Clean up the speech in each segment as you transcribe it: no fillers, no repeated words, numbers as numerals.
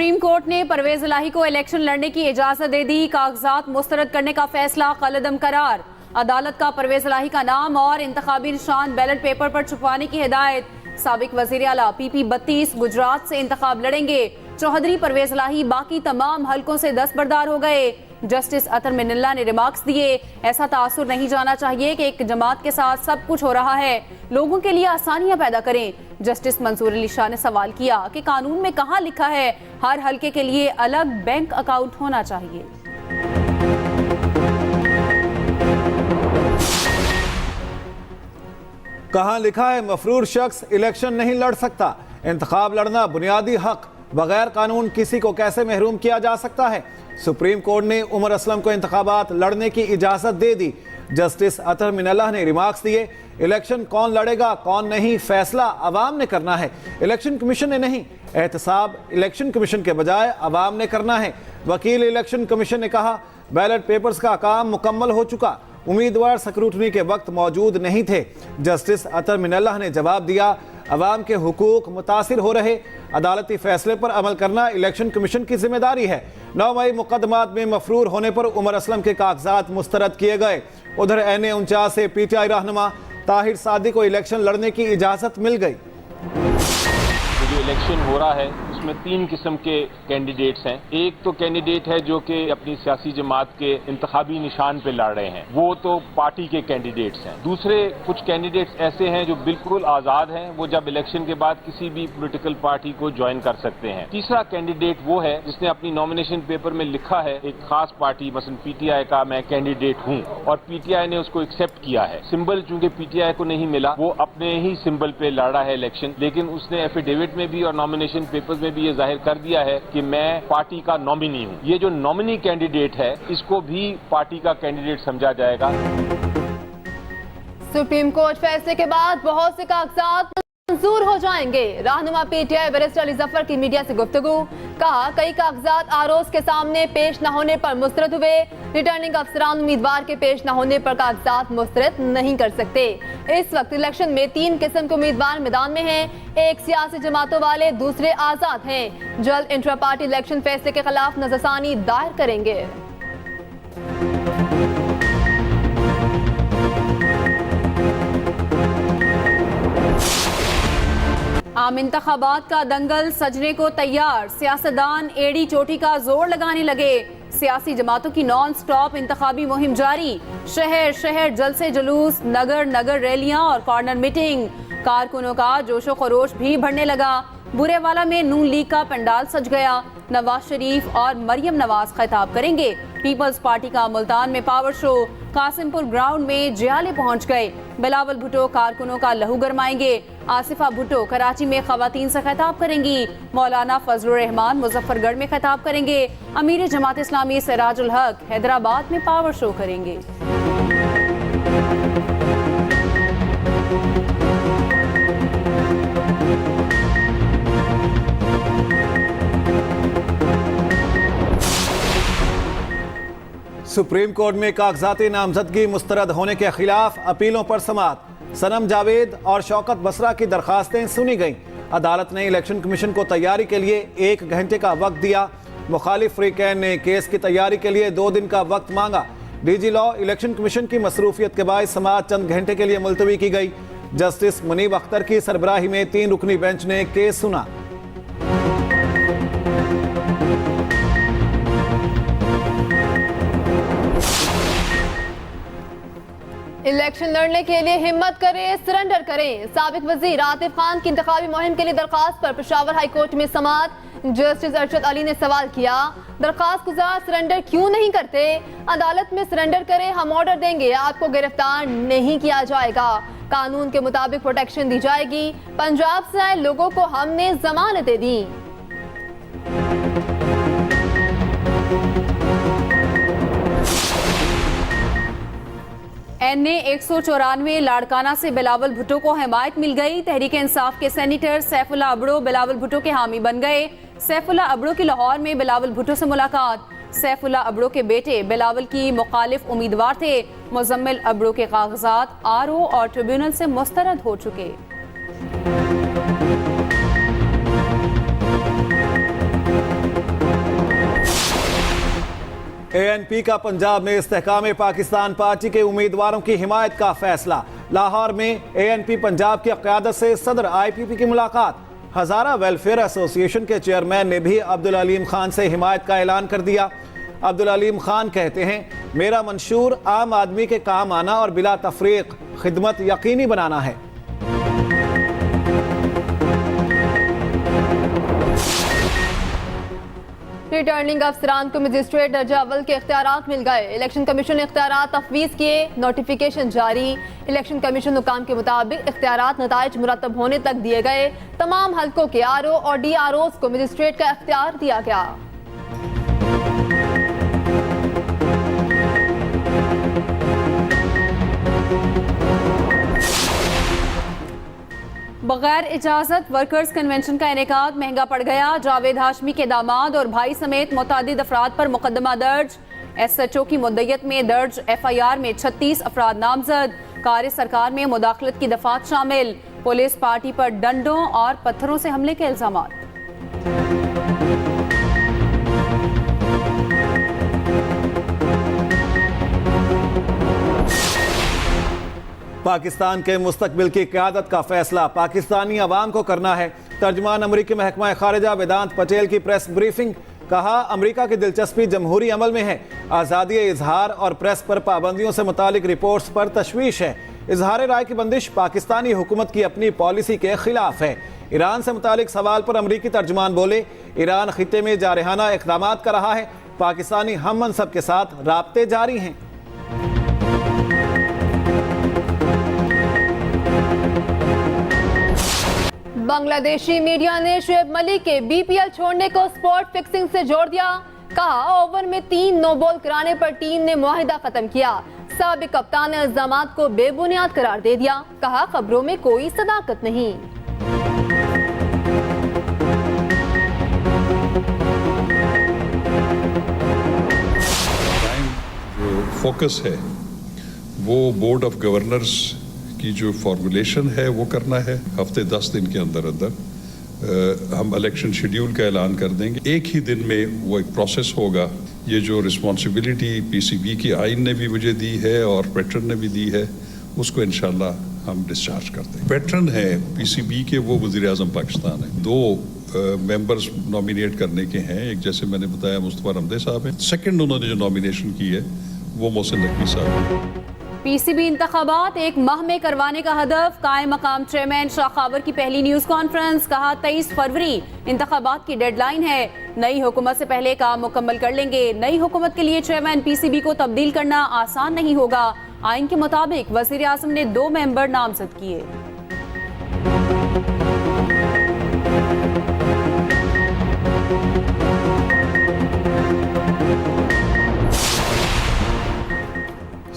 Supreme court ने परवेज इलाही को election लड़ने की इजाजत दे दी। कागजात मुस्तरद करने का फैसला कलअदम करार। अदालत का परवेज इलाही का नाम और इंतखाबी निशान बैलेट पेपर पर छुपवाने की हिदायत। साबिक वजीर आला PP 32 गुजरात से इंतखाब लड़ेंगे। चौधरी परवेज इलाही बाकी तमाम हलकों से दस्तबरदार हो गए। जस्टिस अतर मिनल्ला ने रिमार्क्स दिए, ऐसा तासुर नहीं जाना चाहिए कि एक जमात के साथ सब कुछ हो रहा है, लोगों के लिए आसानियां पैदा करें। जस्टिस मंसूर अली शाह ने सवाल किया कि कानून में कहां लिखा है हर हलके के लिए अलग बैंक अकाउंट होना चाहिए। कहां लिखा है मफरूर शख्स इलेक्शन नहीं लड़ सकता? इंतखाब लड़ना बुनियादी हक, बगैर कानून किसी को कैसे महरूम किया जा सकता है? सुप्रीम कोर्ट ने उमर असलम को इंतखाबात लड़ने की इजाजत दे दी। जस्टिस अतर मिनल्ला ने रिमार्क्स दिए, इलेक्शन कौन लड़ेगा कौन नहीं फैसला अवाम ने करना है, इलेक्शन कमीशन ने नहीं। एहतसाब इलेक्शन कमीशन के बजाय अवाम ने करना है। वकील इलेक्शन कमीशन ने कहा, बैलेट पेपर्स का काम मुकम्मल हो चुका, उम्मीदवार स्क्रूटनी के वक्त मौजूद नहीं थे। जस्टिस अतर मिनल्ला ने जवाब दिया, अवाम के हुकूक मुतासिर हो रहे, अदालती फैसले पर अमल करना इलेक्शन कमीशन की जिम्मेदारी है। 9 मई मुकदमात में मफरूर होने पर उमर असलम के कागजात मुस्तरद किए गए। उधर NA49 से PTI रहनुमा ताहिर सादी को इलेक्शन लड़ने की इजाजत मिल गई। जो इलेक्शन हो रहा है उसमें 3 किस्म के कैंडिडेट्स हैं। एक तो कैंडिडेट है जो कि अपनी सियासी जमात के इंतखाबी निशान पे लड़ रहे हैं, वो तो पार्टी के कैंडिडेट्स हैं। दूसरे कुछ कैंडिडेट्स ऐसे हैं जो बिल्कुल आजाद हैं, वो जब इलेक्शन के बाद किसी भी पॉलिटिकल पार्टी को ज्वाइन कर सकते हैं। तीसरा कैंडिडेट वो है जिसने अपनी नॉमिनेशन पेपर में लिखा है एक खास पार्टी मसलन PTI का मैं कैंडिडेट हूँ और PTI ने उसको एक्सेप्ट किया है। सिंबल चूंकि PTI को नहीं मिला, वो अपने ही सिंबल पे लड़ रहा है इलेक्शन, लेकिन उसने एफिडेविट में भी और नॉमिनेशन पेपर्स में भी ये जाहिर कर दिया है कि मैं पार्टी का नॉमिनी हूं। ये जो नॉमिनी कैंडिडेट है इसको भी पार्टी का कैंडिडेट समझा जाएगा। सुप्रीम कोर्ट फैसले के बाद बहुत से कागजात मंजूर हो जाएंगे। रहनुमा PTI बैरिस्टर अली जफर की मीडिया से गुफ्तगू, कहा कई कागजात आरोज के सामने पेश न होने पर मुस्तरद हुए। रिटर्निंग अफसरान उम्मीदवार के पेश न होने पर कागजात मुस्तरद नहीं कर सकते। इस वक्त इलेक्शन में 3 किस्म के उम्मीदवार मैदान में हैं। एक सियासी जमातों वाले, दूसरे आजाद हैं। जल्द इंट्रा पार्टी इलेक्शन फैसले के खिलाफ नजरसानी दायर करेंगे। आम इंतखाबात का दंगल सजने को तैयार, सियासतदान एड़ी चोटी का जोर लगाने लगे। सियासी जमातों की नॉन स्टॉप इंतखाबी मुहिम जारी। शहर शहर जलसे जुलूस, नगर नगर रैलियां और कॉर्नर मीटिंग। कारकुनों का जोशो खरोश भी बढ़ने लगा। बुरेवाला में नून लीग का पंडाल सज गया। नवाज शरीफ और मरियम नवाज खिताब करेंगे। पीपल्स पार्टी का मुल्तान में पावर शो। कासिमपुर ग्राउंड में जियाले पहुंच गए। बिलावल भुट्टो कारकुनों का लहू गरमाएंगे। आसिफा भुट्टो कराची में खवातीन से खिताब करेंगी। मौलाना फजलुर रहमान मुजफ्फरगढ़ में खिताब करेंगे। अमीर जमात इस्लामी सिराजुल हक हैदराबाद में पावर शो करेंगे। सुप्रीम कोर्ट में कागजाती नामजदगी मुस्तरद होने के खिलाफ अपीलों पर समाअत। सनम जावेद और शौकत बसरा की दरखास्तें सुनी गईं। अदालत ने इलेक्शन कमीशन को तैयारी के लिए 1 घंटे का वक्त दिया। मुखालिफ फ्रीकैन ने केस की तैयारी के लिए 2 दिन का वक्त मांगा। DG लॉ इलेक्शन कमीशन की मसरूफियत के बाद समाअत चंद घंटे के लिए मुलतवी की गई। जस्टिस मुनीब अख्तर की सरबराही में 3 रुकनी बेंच ने केस सुना। इलेक्शन लड़ने के लिए हिम्मत करें, सरेंडर करें। साबिक वजीर आतिफ खान की इंतखाबी मुहिम के लिए दरखास्त पर पेशावर हाई कोर्ट में समाअत। जस्टिस अरशद अली ने सवाल किया, दरखास्त गुजार सरेंडर क्यों नहीं करते? अदालत में सरेंडर करें, हम ऑर्डर देंगे, आपको गिरफ्तार नहीं किया जाएगा। कानून के मुताबिक प्रोटेक्शन दी जाएगी। पंजाब से आए लोगों को हमने जमानतें दी। NA 194 लाड़काना से बिलावल भुट्टो को हिमायत मिल गई। तहरीक इंसाफ के सेनेटर सैफुल्ला अबड़ो बिलावल भुट्टो के हामी बन गए। सैफुल्ला अबड़ो की लाहौर में बिलावल भुट्टो से मुलाकात। सैफुल्ला अबड़ो के बेटे बिलावल की मुखालिफ उम्मीदवार थे। मुजम्मिल अबड़ो के कागजात RO और ट्रिब्यूनल से मुस्तरद हो चुके। ANP का पंजाब में इस्तेहकाम पाकिस्तान पार्टी के उम्मीदवारों की हिमायत का फैसला। लाहौर में ANP पंजाब की क़यादत से सदर IPP की मुलाकात। हज़ारा वेलफेयर एसोसिएशन के चेयरमैन ने भी अब्दुल अलीम खान से हिमायत का ऐलान कर दिया। अब्दुल अलीम खान कहते हैं, मेरा मंशूर आम आदमी के काम आना और बिला तफरीक खिदमत यकीनी बनाना है। रिटर्निंग अफसरान को मजिस्ट्रेट दर्जा अव्वल के इख्तियारात मिल गए। इलेक्शन कमीशन ने इख्तियारात तफवीज़ किए, नोटिफिकेशन जारी। इलेक्शन कमीशन हुकाम के मुताबिक इख्तियारात नताइज मुरतब होने तक दिए गए। तमाम हल्कों के RO और DROs को मजिस्ट्रेट का इख्तियार दिया गया। बगैर इजाजत वर्कर्स कन्वेंशन का इनेकाद महंगा पड़ गया। जावेद हाशमी के दामाद और भाई समेत मुतअद्दिद अफराद पर मुकदमा दर्ज। SHO की मुद्दत में दर्ज FIR में 36 अफराद नामजद। कार्य सरकार में मुदाखलत की दफात शामिल। पुलिस पार्टी पर डंडों और पत्थरों से हमले के इल्जामात। पाकिस्तान के मुस्तकबिल की क़यादत का फैसला पाकिस्तानी अवाम को करना है। तर्जमान अमरीकी महकमा खारिजा वेदांत पटेल की प्रेस ब्रीफिंग। कहा, अमरीका की दिलचस्पी जमहूरी अमल में है। आज़ादी इजहार और प्रेस पर पाबंदियों से मुतालिक रिपोर्ट्स पर तशवीश है। इजहार राय की बंदिश पाकिस्तानी हुकूमत की अपनी पॉलिसी के खिलाफ है। ईरान से मुतालिक सवाल पर अमरीकी तर्जमान बोले, ईरान खित्ते में जारहाना इक़दाम कर रहा है। पाकिस्तानी हम मनसब के साथ राब्ते जारी हैं। बांग्लादेशी मीडिया ने शुएब मलिक के BPL छोड़ने को स्पॉट फिक्सिंग से जोड़ दिया। कहा, ओवर में 3 नो बॉल कराने पर टीम ने मुआहिदा खत्म किया। साबिक कप्तान ने इल्जामात को बेबुनियाद करार दे दिया। कहा, खबरों में कोई सदाकत नहीं। जो फोकस है वो बोर्ड ऑफ गवर्नर्स की जो फॉर्मुलेशन है वो करना है। हफ्ते 10 दिन के अंदर अंदर हम इलेक्शन शेड्यूल का ऐलान कर देंगे। एक ही दिन में वो एक प्रोसेस होगा। ये जो रिस्पॉन्सिबिलिटी PCB की आइन ने भी मुझे दी है और पेट्रन ने भी दी है, उसको इंशाल्लाह हम डिस्चार्ज कर देंगे। पेट्रन है PCB के, वो वज़ीर आज़म पाकिस्तान है। 2 मेंबर्स नॉमिनेट करने के हैं। एक, जैसे मैंने बताया, मुस्तफा रमदे साहब हैं। सेकंड उन्होंने जो नॉमिनेशन की है वो मोहसिन नकवी साहब है। PCB इंतखाबात 1 माह में करवाने का हदफ। कायम मकाम चेयरमैन शाह खावर की पहली न्यूज कॉन्फ्रेंस। कहा, 23 फरवरी इंतखाबात की डेडलाइन है। नई हुकूमत से पहले काम मुकम्मल कर लेंगे। नई हुकूमत के लिए चेयरमैन PCB को तब्दील करना आसान नहीं होगा। आइन के मुताबिक वज़ीर आज़म ने 2 मेंबर नामजद किए।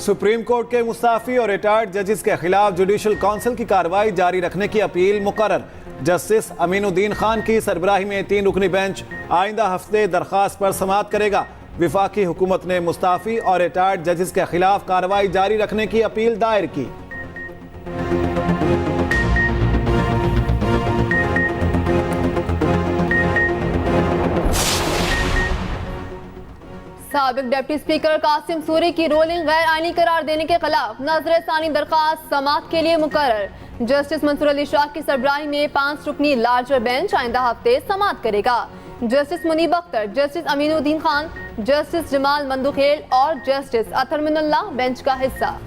सुप्रीम कोर्ट के मुस्ताफी और रिटायर्ड जजेस के खिलाफ जुडिशल काउंसिल की कार्रवाई जारी रखने की अपील मुकर्रर। जस्टिस अमीनुद्दीन खान की सरबराही में 3 रुकनी बेंच आइंदा हफ्ते दरख्वास्त पर समाअत करेगा। विफाकी हुकूमत ने मुस्ताफी और रिटायर्ड जजेस के खिलाफ कार्रवाई जारी रखने की अपील दायर की। साबिक डिप्टी स्पीकर कासिम सूरी की रोलिंग गैर आईनी करार देने के खिलाफ नजरसानी दरखास्त समाअत के लिए मुकर्रर। जस्टिस मंसूर अली शाह की सरबराही में 5 रुकनी लार्जर बेंच आइंदा हफ्ते समाअत करेगा। Justice Munib Akhtar, justice Aminuddin Khan, justice Jamal Mandokhail और जस्टिस अतर मिनुल्लाह बेंच का हिस्सा।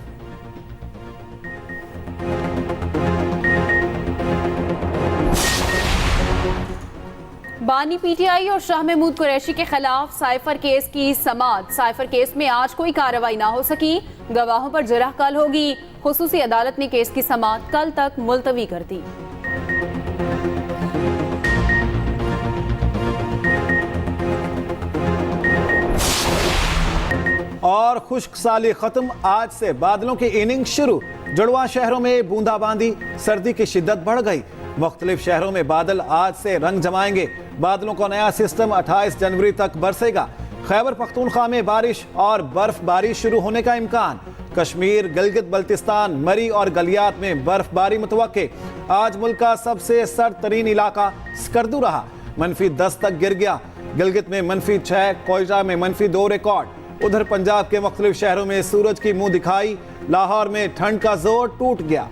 बानी PTI और शाह महमूद कुरैशी के खिलाफ साइफर केस की समाअत। साइफर केस में आज कोई कार्रवाई ना हो सकी। गवाहों पर जरह कल होगी। खुसूसी अदालत ने केस की समाअत कल तक मुलतवी कर दी। और खुश्क साली खत्म, आज से बादलों की इनिंग शुरू। जुड़वा शहरों में बूंदाबांदी, सर्दी की शिद्दत बढ़ गई। मुख्तलिफ शहरों में बादल आज से रंग जमाएंगे। बादलों का नया सिस्टम 28 जनवरी तक बरसेगा। खैबर पख्तूनख्वा में बारिश और बर्फबारी शुरू होने का इम्कान। कश्मीर, गिलगित बल्तिस्तान, मरी और गलियात में बर्फबारी मुतवक्के। आज मुल्क का सबसे सर्द तरीन इलाका स्कर्दू रहा। -10 तक गिर गया। गिलगित में -6, कोयटा में -2 रिकॉर्ड। उधर पंजाब के मुख्तलिफ शहरों में सूरज की मुंह दिखाई, लाहौर में ठंड का जोर टूट गया।